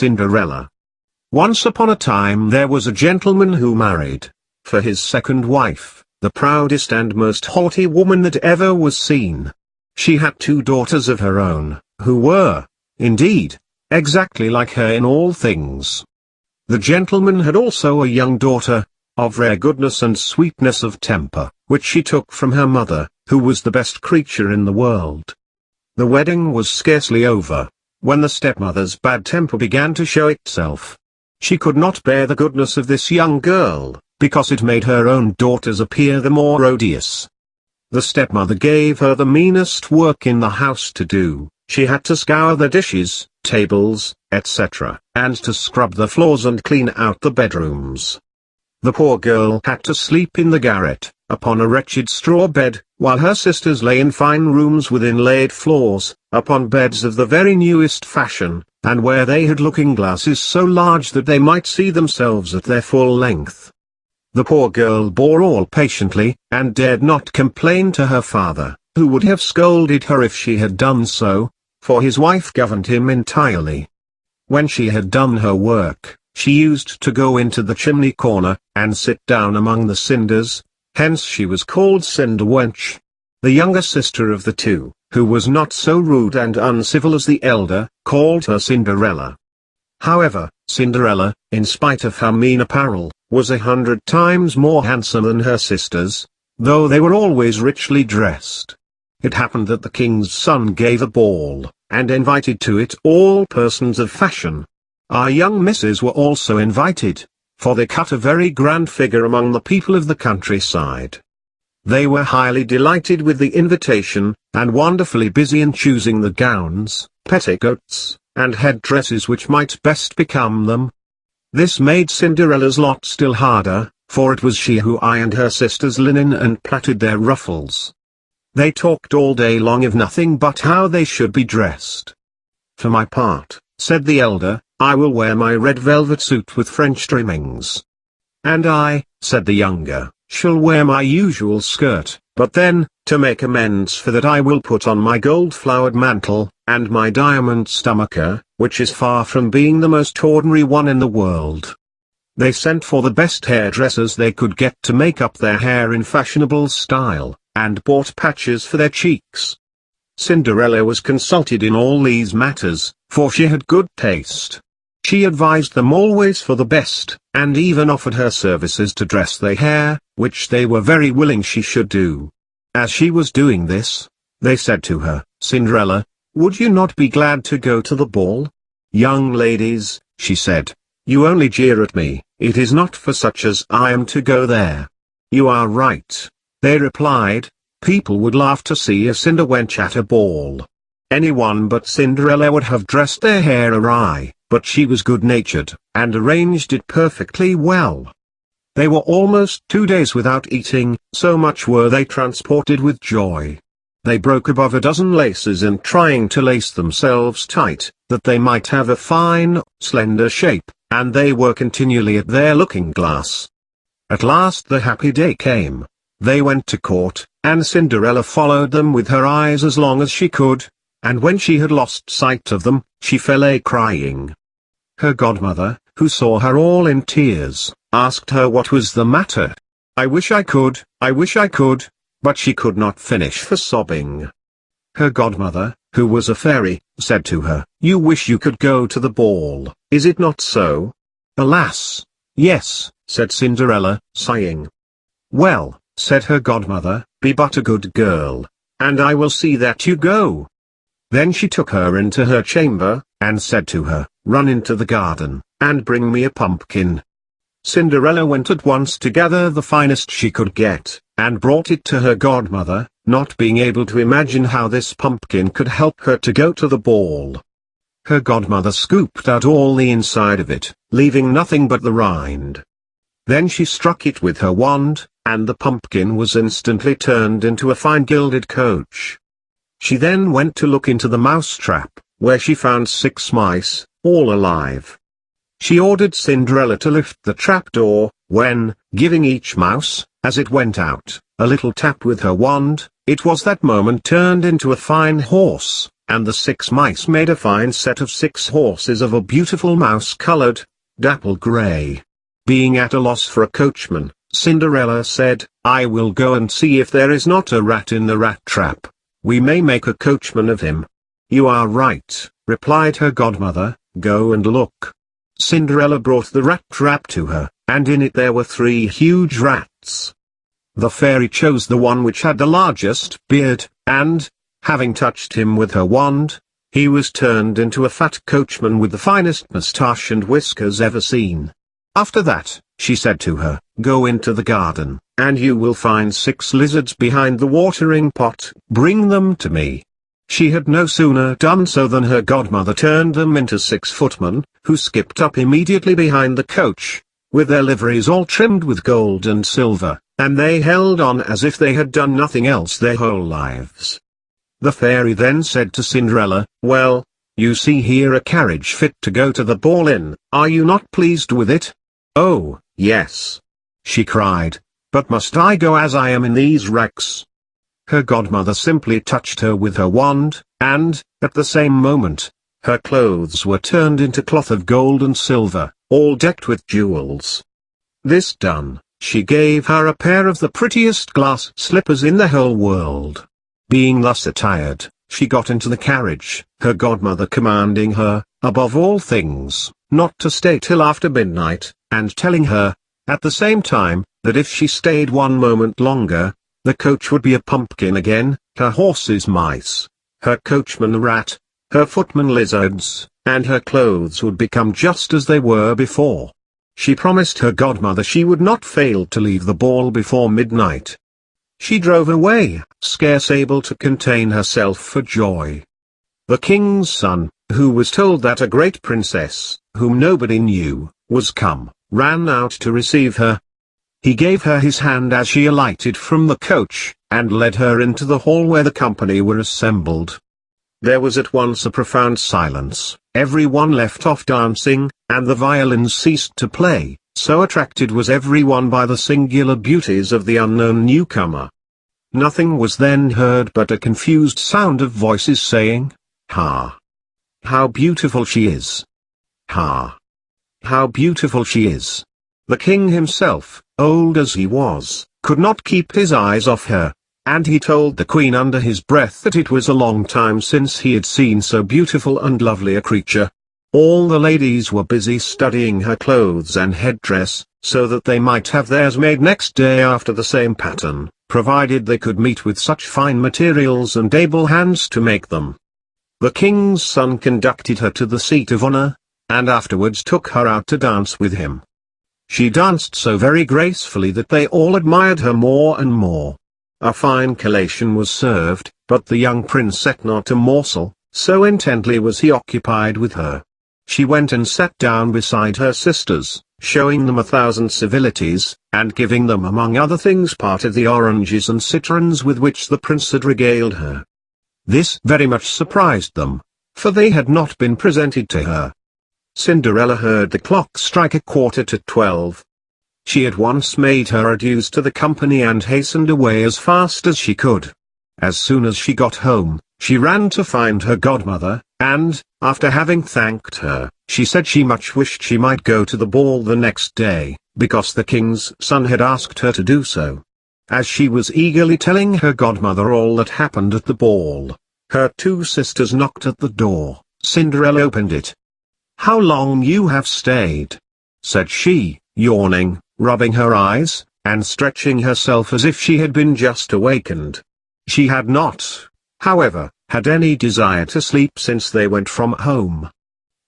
Cinderella. Once upon a time there was a gentleman who married, for his second wife, the proudest and most haughty woman that ever was seen. She had 2 daughters of her own, who were, indeed, exactly like her in all things. The gentleman had also a young daughter, of rare goodness and sweetness of temper, which she took from her mother, who was the best creature in the world. The wedding was scarcely over, when the stepmother's bad temper began to show itself. She could not bear the goodness of this young girl, because it made her own daughters appear the more odious. The stepmother gave her the meanest work in the house to do. She had to scour the dishes, tables, etc., and to scrub the floors and clean out the bedrooms. The poor girl had to sleep in the garret, upon a wretched straw bed, while her sisters lay in fine rooms with inlaid floors, upon beds of the very newest fashion, and where they had looking-glasses so large that they might see themselves at their full length. The poor girl bore all patiently, and dared not complain to her father, who would have scolded her if she had done so, for his wife governed him entirely. When she had done her work, she used to go into the chimney corner, and sit down among the cinders, hence she was called Cinderwench. The younger sister of the 2, who was not so rude and uncivil as the elder, called her Cinderella. However, Cinderella, in spite of her mean apparel, was 100 times more handsome than her sisters, though they were always richly dressed. It happened that the king's son gave a ball, and invited to it all persons of fashion. Our young misses were also invited, for they cut a very grand figure among the people of the countryside. They were highly delighted with the invitation, and wonderfully busy in choosing the gowns, petticoats, and head-dresses which might best become them. This made Cinderella's lot still harder, for it was she who ironed her sisters' linen and plaited their ruffles. They talked all day long of nothing but how they should be dressed. "For my part," said the elder, "I will wear my red velvet suit with French trimmings." "And I," said the younger, "shall wear my usual skirt, but then, to make amends for that I will put on my gold-flowered mantle, and my diamond stomacher, which is far from being the most ordinary one in the world." They sent for the best hairdressers they could get to make up their hair in fashionable style, and bought patches for their cheeks. Cinderella was consulted in all these matters, for she had good taste. She advised them always for the best, and even offered her services to dress their hair, which they were very willing she should do. As she was doing this, they said to her, "Cinderella, would you not be glad to go to the ball?" "Young ladies," she said, "you only jeer at me, it is not for such as I am to go there." "You are right," they replied, "people would laugh to see a Cinderwench at a ball. Anyone but Cinderella would have dressed their hair awry, but she was good-natured, and arranged it perfectly well." They were almost 2 days without eating, so much were they transported with joy. They broke above a dozen laces in trying to lace themselves tight, that they might have a fine, slender shape, and they were continually at their looking-glass. At last the happy day came. They went to court, and Cinderella followed them with her eyes as long as she could, and when she had lost sight of them, she fell a-crying. Her godmother, who saw her all in tears, asked her what was the matter. "I wish I could, I wish I could," but she could not finish for sobbing. Her godmother, who was a fairy, said to her, "You wish you could go to the ball, is it not so?" "Alas, yes," said Cinderella, sighing. "Well," said her godmother, "be but a good girl, and I will see that you go." Then she took her into her chamber, and said to her, "Run into the garden, and bring me a pumpkin." Cinderella went at once to gather the finest she could get, and brought it to her godmother, not being able to imagine how this pumpkin could help her to go to the ball. Her godmother scooped out all the inside of it, leaving nothing but the rind. Then she struck it with her wand, and the pumpkin was instantly turned into a fine gilded coach. She then went to look into the mouse-trap, where she found 6 mice, all alive. She ordered Cinderella to lift the trap-door, when, giving each mouse, as it went out, a little tap with her wand, it was that moment turned into a fine horse, and the 6 mice made a fine set of 6 horses of a beautiful mouse-colored, dapple grey. Being at a loss for a coachman, Cinderella said, "I will go and see if there is not a rat in the rat trap. We may make a coachman of him." "You are right," replied her godmother, "go and look." Cinderella brought the rat trap to her, and in it there were 3 huge rats. The fairy chose the one which had the largest beard, and, having touched him with her wand, he was turned into a fat coachman with the finest moustache and whiskers ever seen. After that, she said to her, "Go into the garden, and you will find 6 lizards behind the watering pot. Bring them to me." She had no sooner done so than her godmother turned them into 6 footmen, who skipped up immediately behind the coach, with their liveries all trimmed with gold and silver, and they held on as if they had done nothing else their whole lives. The fairy then said to Cinderella, "Well, you see here a carriage fit to go to the ball in. Are you not pleased with it?" "Oh, yes," she cried, "but must I go as I am in these rags?" Her godmother simply touched her with her wand, and, at the same moment, her clothes were turned into cloth of gold and silver, all decked with jewels. This done, she gave her a pair of the prettiest glass slippers in the whole world. Being thus attired, she got into the carriage, her godmother commanding her, above all things, not to stay till after midnight, and telling her, at the same time, that if she stayed one moment longer, the coach would be a pumpkin again, her horses mice, her coachman rat, her footmen lizards, and her clothes would become just as they were before. She promised her godmother she would not fail to leave the ball before midnight. She drove away, scarce able to contain herself for joy. The king's son, who was told that a great princess, whom nobody knew, was come, ran out to receive her. He gave her his hand as she alighted from the coach, and led her into the hall where the company were assembled. There was at once a profound silence, everyone left off dancing, and the violins ceased to play, so attracted was everyone by the singular beauties of the unknown newcomer. Nothing was then heard but a confused sound of voices saying, "Ha! How beautiful she is! Ha! How beautiful she is!" The king himself, old as he was, could not keep his eyes off her, and he told the queen under his breath that it was a long time since he had seen so beautiful and lovely a creature. All the ladies were busy studying her clothes and headdress, so that they might have theirs made next day after the same pattern, provided they could meet with such fine materials and able hands to make them. The king's son conducted her to the seat of honor, and afterwards took her out to dance with him. She danced so very gracefully that they all admired her more and more. A fine collation was served, but the young prince ate not a morsel, so intently was he occupied with her. She went and sat down beside her sisters, showing them 1,000 civilities, and giving them among other things part of the oranges and citrons with which the prince had regaled her. This very much surprised them, for they had not been presented to her. Cinderella heard the clock strike 11:45. She at once made her adieus to the company and hastened away as fast as she could. As soon as she got home, she ran to find her godmother, and, after having thanked her, she said she much wished she might go to the ball the next day, because the king's son had asked her to do so. As she was eagerly telling her godmother all that happened at the ball, her 2 sisters knocked at the door. Cinderella opened it. "How long you have stayed," said she, yawning, rubbing her eyes, and stretching herself as if she had been just awakened. She had not, however, had any desire to sleep since they went from home.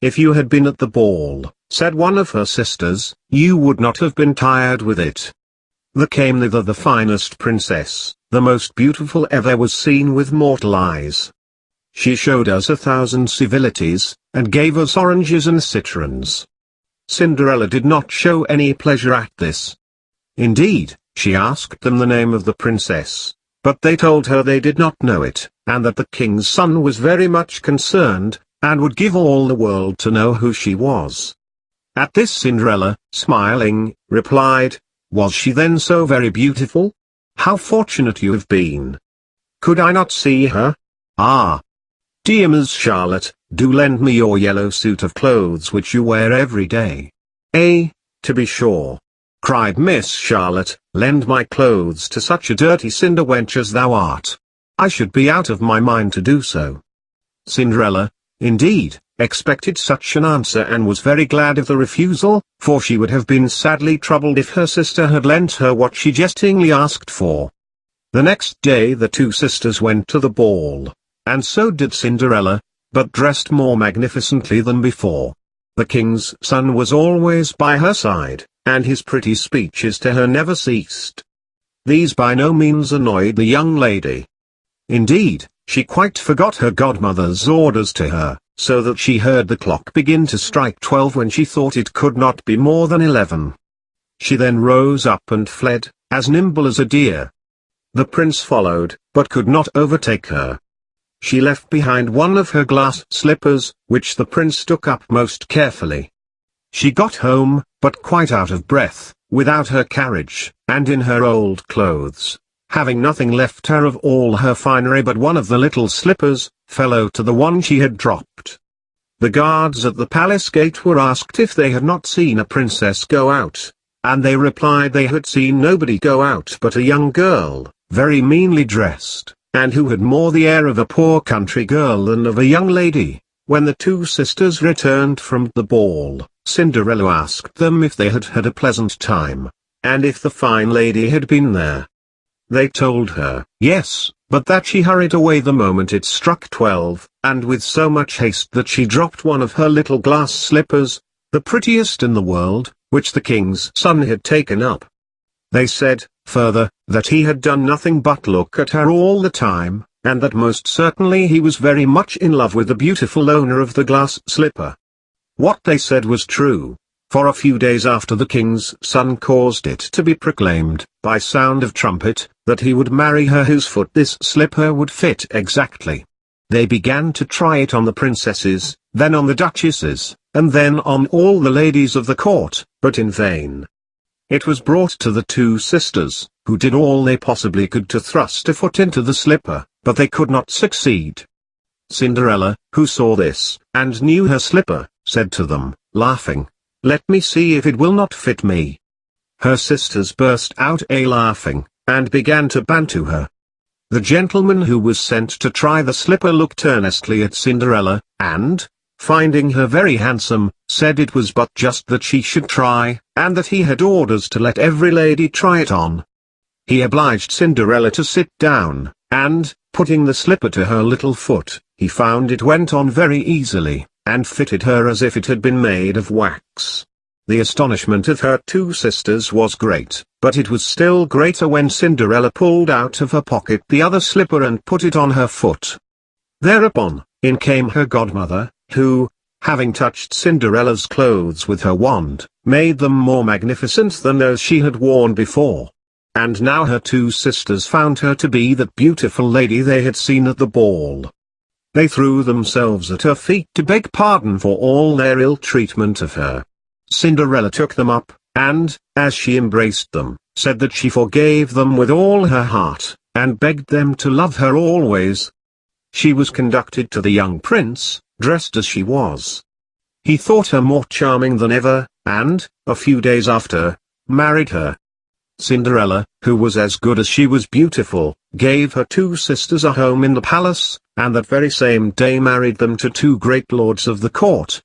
"If you had been at the ball," said one of her sisters, "you would not have been tired with it. There came thither the finest princess, the most beautiful ever was seen with mortal eyes. She showed us 1,000 civilities, and gave us oranges and citrons." Cinderella did not show any pleasure at this. Indeed, she asked them the name of the princess, but they told her they did not know it, and that the king's son was very much concerned, and would give all the world to know who she was. At this Cinderella, smiling, replied, "Was she then so very beautiful? How fortunate you have been! Could I not see her? Ah! "Dear Miss Charlotte, do lend me your yellow suit of clothes which you wear every day." To be sure," cried Miss Charlotte, "lend my clothes to such a dirty cinder wench as thou art. I should be out of my mind to do so." Cinderella, indeed, expected such an answer and was very glad of the refusal, for she would have been sadly troubled if her sister had lent her what she jestingly asked for. The next day the two sisters went to the ball, and so did Cinderella, but dressed more magnificently than before. The king's son was always by her side, and his pretty speeches to her never ceased. These by no means annoyed the young lady. Indeed, she quite forgot her godmother's orders to her, so that she heard the clock begin to strike 12 when she thought it could not be more than 11. She then rose up and fled, as nimble as a deer. The prince followed, but could not overtake her. She left behind one of her glass slippers, which the prince took up most carefully. She got home, but quite out of breath, without her carriage, and in her old clothes, having nothing left her of all her finery but one of the little slippers, fellow to the one she had dropped. The guards at the palace gate were asked if they had not seen a princess go out, and they replied they had seen nobody go out but a young girl, very meanly dressed, and who had more the air of a poor country girl than of a young lady. When the two sisters returned from the ball, Cinderella asked them if they had had a pleasant time, and if the fine lady had been there. They told her, yes, but that she hurried away the moment it struck 12, and with so much haste that she dropped one of her little glass slippers, the prettiest in the world, which the king's son had taken up. They said, further, that he had done nothing but look at her all the time, and that most certainly he was very much in love with the beautiful owner of the glass slipper. What they said was true, for a few days after the king's son caused it to be proclaimed, by sound of trumpet, that he would marry her whose foot this slipper would fit exactly. They began to try it on the princesses, then on the duchesses, and then on all the ladies of the court, but in vain. It was brought to the two sisters, who did all they possibly could to thrust a foot into the slipper, but they could not succeed. Cinderella, who saw this, and knew her slipper, said to them, laughing, "Let me see if it will not fit me." Her sisters burst out a-laughing, and began to banter her. The gentleman who was sent to try the slipper looked earnestly at Cinderella, and, finding her very handsome, said it was but just that she should try, and that he had orders to let every lady try it on. He obliged Cinderella to sit down, and, putting the slipper to her little foot, he found it went on very easily, and fitted her as if it had been made of wax. The astonishment of her two sisters was great, but it was still greater when Cinderella pulled out of her pocket the other slipper and put it on her foot. Thereupon, in came her godmother, who, having touched Cinderella's clothes with her wand, made them more magnificent than those she had worn before. And now her two sisters found her to be that beautiful lady they had seen at the ball. They threw themselves at her feet to beg pardon for all their ill treatment of her. Cinderella took them up, and, as she embraced them, said that she forgave them with all her heart, and begged them to love her always. She was conducted to the young prince, dressed as she was. He thought her more charming than ever, and, a few days after, married her. Cinderella, who was as good as she was beautiful, gave her two sisters a home in the palace, and that very same day married them to two great lords of the court,